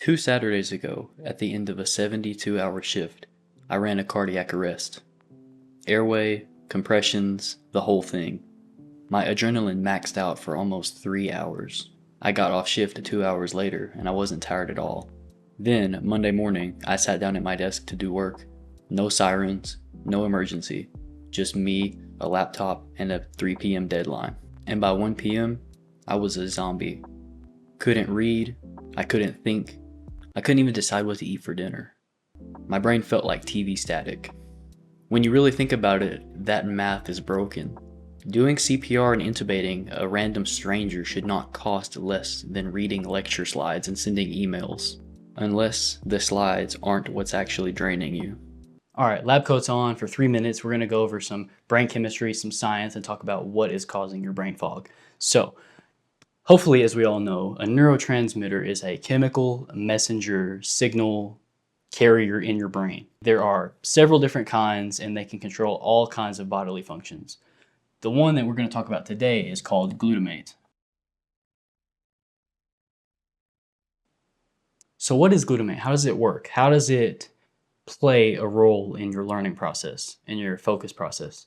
2 Saturdays ago, at the end of a 72-hour shift, I ran a cardiac arrest. Airway, compressions, the whole thing. My adrenaline maxed out for almost 3 hours. I got off shift 2 hours later, and I wasn't tired at all. Then, Monday morning, I sat down at my desk to do work. No sirens, no emergency. Just me, a laptop, and a 3 p.m. deadline. And by 1 p.m., I was a zombie. Couldn't read, I couldn't think, I couldn't even decide what to eat for dinner. My brain felt like TV static. When you really think about it, that math is broken. Doing CPR and intubating a random stranger should not cost less than reading lecture slides and sending emails, unless the slides aren't what's actually draining you. Alright, lab coat's on for 3 minutes. We're going to go over some brain chemistry, some science, and talk about what is causing your brain fog. So, hopefully, as we all know, a neurotransmitter is a chemical messenger signal carrier in your brain. There are several different kinds, and they can control all kinds of bodily functions. The one that we're going to talk about today is called glutamate. So what is glutamate? How does it work? How does it play a role in your learning process, in your focus process?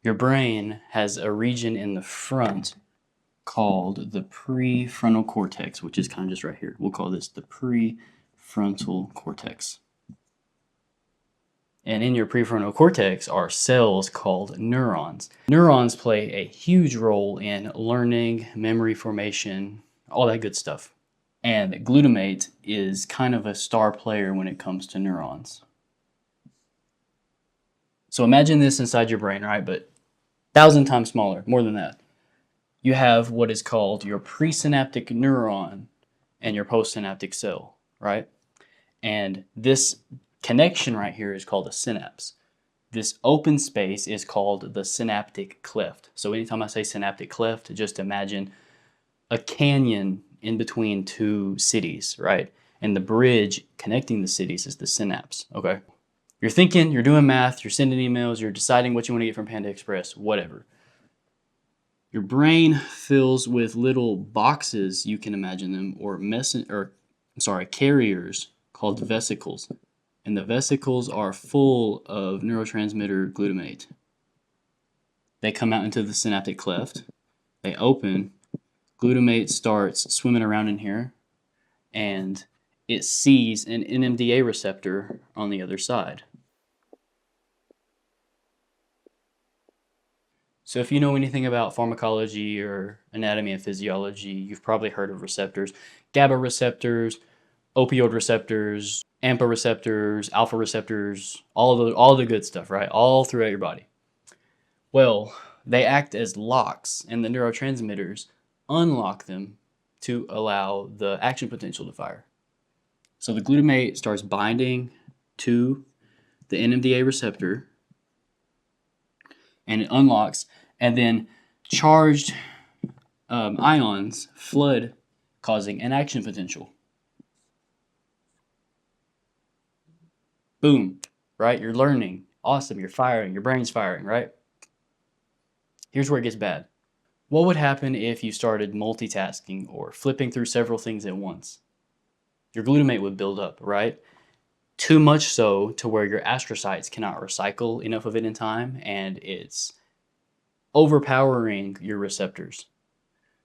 Your brain has a region in the front called the prefrontal cortex, which is kind of just right here. We'll call this the prefrontal cortex. And in your prefrontal cortex are cells called neurons. Neurons play a huge role in learning, memory formation, all that good stuff. And glutamate is kind of a star player when it comes to neurons. So imagine this inside your brain, right? But 1,000 times smaller, more than that. You have what is called your presynaptic neuron and your postsynaptic cell, right? And this connection right here is called a synapse. This open space is called the synaptic cleft. So anytime I say synaptic cleft, just imagine a canyon in between two cities, right? And the bridge connecting the cities is the synapse, okay? You're thinking, you're doing math, you're sending emails, you're deciding what you want to get from Panda Express, whatever. Your brain fills with little boxes, you can imagine them, or carriers called vesicles. And the vesicles are full of neurotransmitter glutamate. They come out into the synaptic cleft, they open, glutamate starts swimming around in here, and it sees an NMDA receptor on the other side. So if you know anything about pharmacology or anatomy and physiology, you've probably heard of receptors. GABA receptors, opioid receptors, AMPA receptors, alpha receptors, all the good stuff, right? All throughout your body. Well, they act as locks, and the neurotransmitters unlock them to allow the action potential to fire. So the glutamate starts binding to the NMDA receptor, and it unlocks, and then charged ions flood, causing an action potential. Boom, right? You're learning. Awesome, you're firing, your brain's firing, right? Here's where it gets bad. What would happen if you started multitasking or flipping through several things at once? Your glutamate would build up, right? Too much so to where your astrocytes cannot recycle enough of it in time, and it's overpowering your receptors.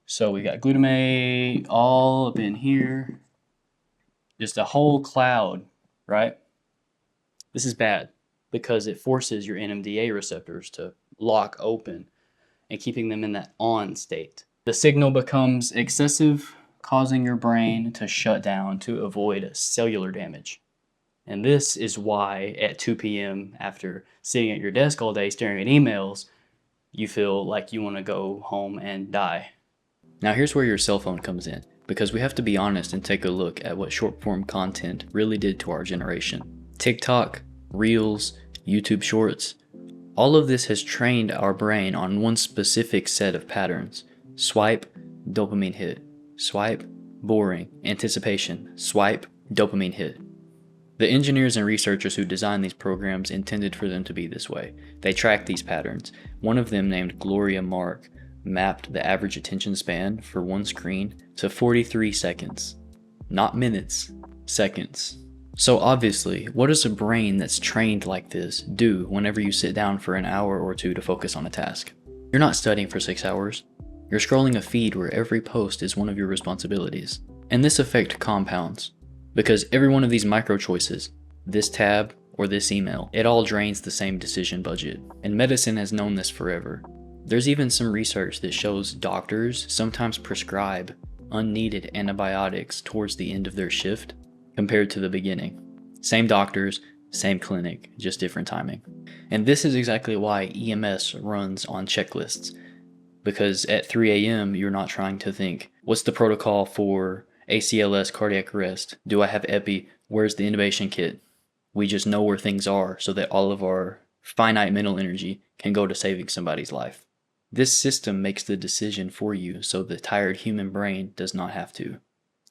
So we got glutamate all up in here, just a whole cloud, right? This is bad because it forces your NMDA receptors to lock open and keeping them in that on state. The signal becomes excessive, causing your brain to shut down to avoid cellular damage. And this is why at 2 p.m. after sitting at your desk all day staring at emails, you feel like you want to go home and die. Now here's where your cell phone comes in, because we have to be honest and take a look at what short form content really did to our generation. TikTok, Reels, YouTube Shorts, all of this has trained our brain on one specific set of patterns. Swipe, dopamine hit. Swipe, boring, anticipation. Swipe, dopamine hit. The engineers and researchers who designed these programs intended for them to be this way. They tracked these patterns. One of them, named Gloria Mark, mapped the average attention span for one screen to 43 seconds. Not minutes, seconds. So obviously, what does a brain that's trained like this do whenever you sit down for an hour or two to focus on a task? You're not studying for 6 hours. You're scrolling a feed where every post is one of your responsibilities. And this effect compounds, because every one of these micro choices, this tab or this email, it all drains the same decision budget. And medicine has known this forever. There's even some research that shows doctors sometimes prescribe unneeded antibiotics towards the end of their shift compared to the beginning. Same doctors, same clinic, just different timing. And this is exactly why EMS runs on checklists. Because at 3 a.m., you're not trying to think, what's the protocol for ACLS cardiac arrest? Do I have epi? Where's the intubation kit? We just know where things are so that all of our finite mental energy can go to saving somebody's life. This system makes the decision for you so the tired human brain does not have to.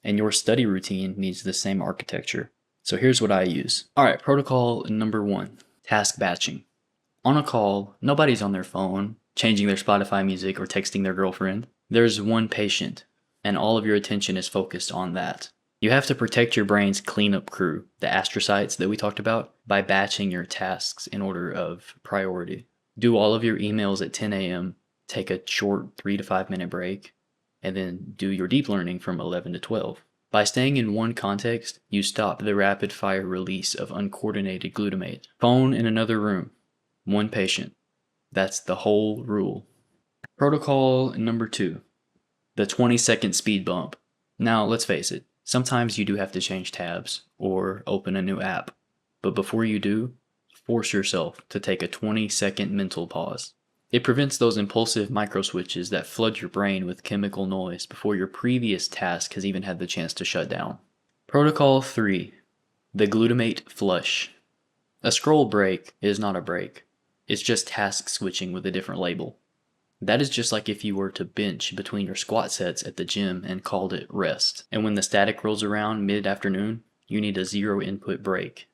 And your study routine needs the same architecture. So here's what I use. Alright, protocol number 1, task batching. On a call, nobody's on their phone, changing their Spotify music or texting their girlfriend. There's one patient, and all of your attention is focused on that. You have to protect your brain's cleanup crew, the astrocytes that we talked about, by batching your tasks in order of priority. Do all of your emails at 10 a.m., take a short 3 to 5 minute break, and then do your deep learning from 11 to 12. By staying in one context, you stop the rapid fire release of uncoordinated glutamate. Phone in another room, one patient. That's the whole rule. Protocol number 2, the 20-second speed bump. Now, let's face it, sometimes you do have to change tabs or open a new app. But before you do, force yourself to take a 20-second mental pause. It prevents those impulsive microswitches that flood your brain with chemical noise before your previous task has even had the chance to shut down. Protocol 3, the glutamate flush. A scroll break is not a break. It's just task switching with a different label. That is just like if you were to bench between your squat sets at the gym and called it rest. And when the static rolls around mid-afternoon, you need a zero input break.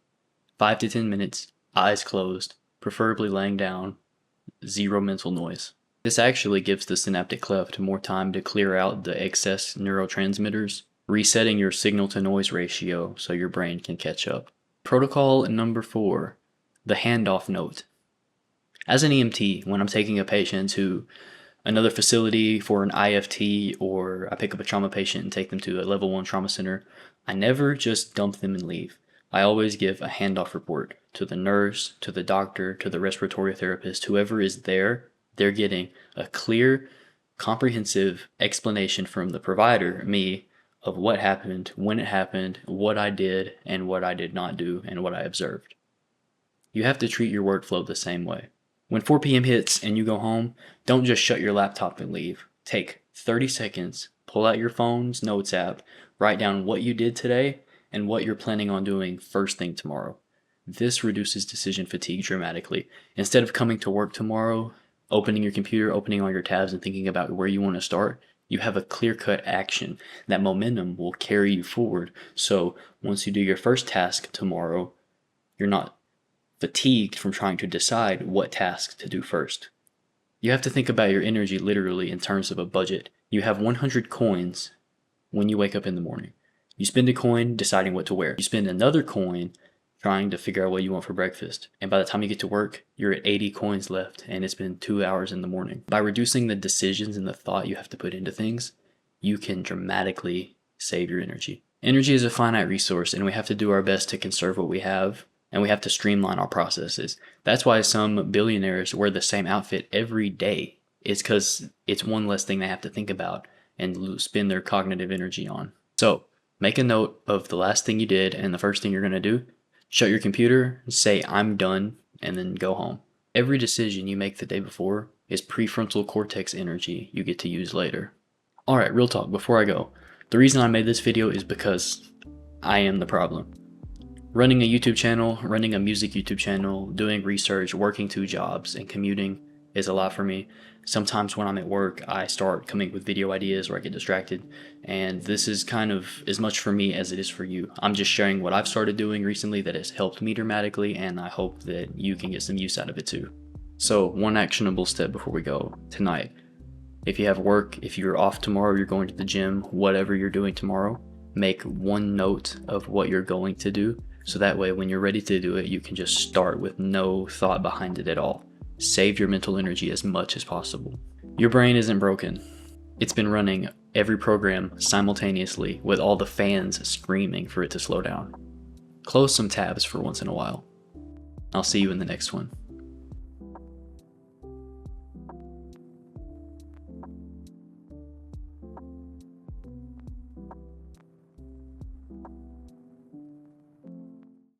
5 to 10 minutes, eyes closed, preferably laying down, zero mental noise. This actually gives the synaptic cleft more time to clear out the excess neurotransmitters, resetting your signal to noise ratio so your brain can catch up. Protocol number 4, the handoff note. As an EMT, when I'm taking a patient to another facility for an IFT, or I pick up a trauma patient and take them to a level 1 trauma center, I never just dump them and leave. I always give a handoff report to the nurse, to the doctor, to the respiratory therapist, whoever is there. They're getting a clear, comprehensive explanation from the provider, me, of what happened, when it happened, what I did, and what I did not do, and what I observed. You have to treat your workflow the same way. When 4 p.m. hits and you go home, don't just shut your laptop and leave. Take 30 seconds, pull out your phone's notes app, write down what you did today and what you're planning on doing first thing tomorrow. This reduces decision fatigue dramatically. Instead of coming to work tomorrow, opening your computer, opening all your tabs and thinking about where you want to start, you have a clear-cut action. That momentum will carry you forward. So once you do your first task tomorrow, you're not fatigued from trying to decide what tasks to do first. You have to think about your energy literally in terms of a budget. You have 100 coins when you wake up in the morning. You spend a coin deciding what to wear. You spend another coin trying to figure out what you want for breakfast. And by the time you get to work, you're at 80 coins left and it's been 2 hours in the morning. By reducing the decisions and the thought you have to put into things, you can dramatically save your energy. Energy is a finite resource and we have to do our best to conserve what we have. And we have to streamline our processes. That's why some billionaires wear the same outfit every day. It's because it's one less thing they have to think about and spend their cognitive energy on. So make a note of the last thing you did and the first thing you're going to do. Shut your computer, say I'm done, and then go home. Every decision you make the day before is prefrontal cortex energy you get to use later. Alright, real talk, before I go. The reason I made this video is because I am the problem. Running a YouTube channel, running a music YouTube channel, doing research, working 2 jobs, and commuting is a lot for me. Sometimes when I'm at work, I start coming with video ideas or I get distracted, and this is kind of as much for me as it is for you. I'm just sharing what I've started doing recently that has helped me dramatically, and I hope that you can get some use out of it too. So, one actionable step before we go tonight. If you have work, if you're off tomorrow, you're going to the gym, whatever you're doing tomorrow, make one note of what you're going to do. So that way, when you're ready to do it, you can just start with no thought behind it at all. Save your mental energy as much as possible. Your brain isn't broken. It's been running every program simultaneously with all the fans screaming for it to slow down. Close some tabs for once in a while. I'll see you in the next one.